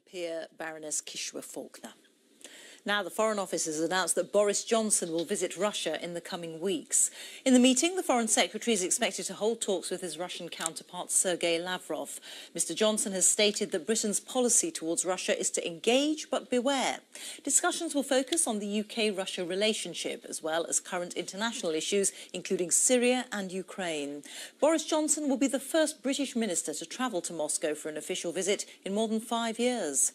Peer Baroness Kishwa Faulkner. Now, the Foreign Office has announced that Boris Johnson will visit Russia in the coming weeks. In the meeting, the Foreign Secretary is expected to hold talks with his Russian counterpart, Sergei Lavrov. Mr Johnson has stated that Britain's policy towards Russia is to engage but beware. Discussions will focus on the UK-Russia relationship, as well as current international issues, including Syria and Ukraine. Boris Johnson will be the first British minister to travel to Moscow for an official visit in more than 5 years.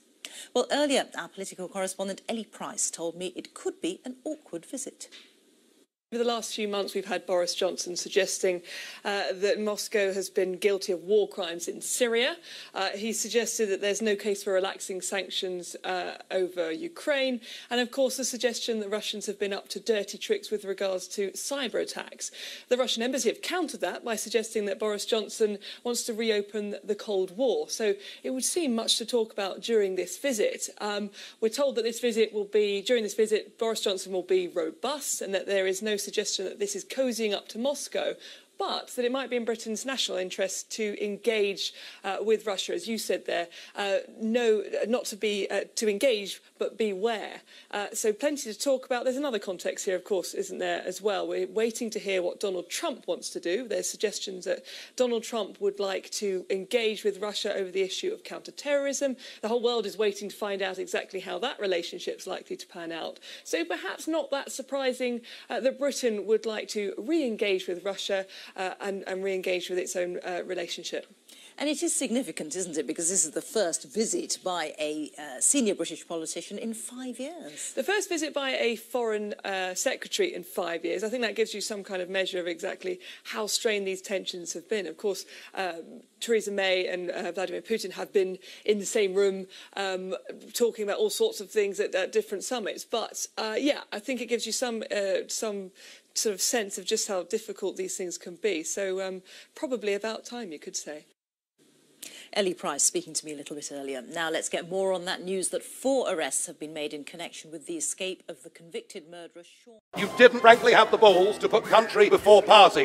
Well, earlier, our political correspondent Ellie Price told me it could be an awkward visit. Over the last few months, we've had Boris Johnson suggesting that Moscow has been guilty of war crimes in Syria. He suggested that there's no case for relaxing sanctions over Ukraine. And, of course, the suggestion that Russians have been up to dirty tricks with regards to cyber attacks. The Russian embassy have countered that by suggesting that Boris Johnson wants to reopen the Cold War. So it would seem much to talk about during this visit. We're told that during this visit, Boris Johnson will be robust and that there is no suggestion that this is cozying up to Moscow, but that it might be in Britain's national interest to engage with Russia, as you said there. Not to engage, but beware. So plenty to talk about. There's another context here, of course, isn't there, as well? We're waiting to hear what Donald Trump wants to do. There's suggestions that Donald Trump would like to engage with Russia over the issue of counter-terrorism. The whole world is waiting to find out exactly how that relationship's likely to pan out. So perhaps not that surprising that Britain would like to re-engage with Russia and re-engage with its own relationship. And it is significant, isn't it, because this is the first visit by a senior British politician in 5 years. The first visit by a foreign secretary in 5 years. I think that gives you some kind of measure of exactly how strained these tensions have been. Of course, Theresa May and Vladimir Putin have been in the same room talking about all sorts of things at different summits. But, yeah, I think it gives you some sort of sense of just how difficult these things can be. So probably about time, you could say. Ellie Price speaking to me a little bit earlier. Now let's get more on that news that 4 arrests have been made in connection with the escape of the convicted murderer Sean. You didn't frankly have the balls to put country before party.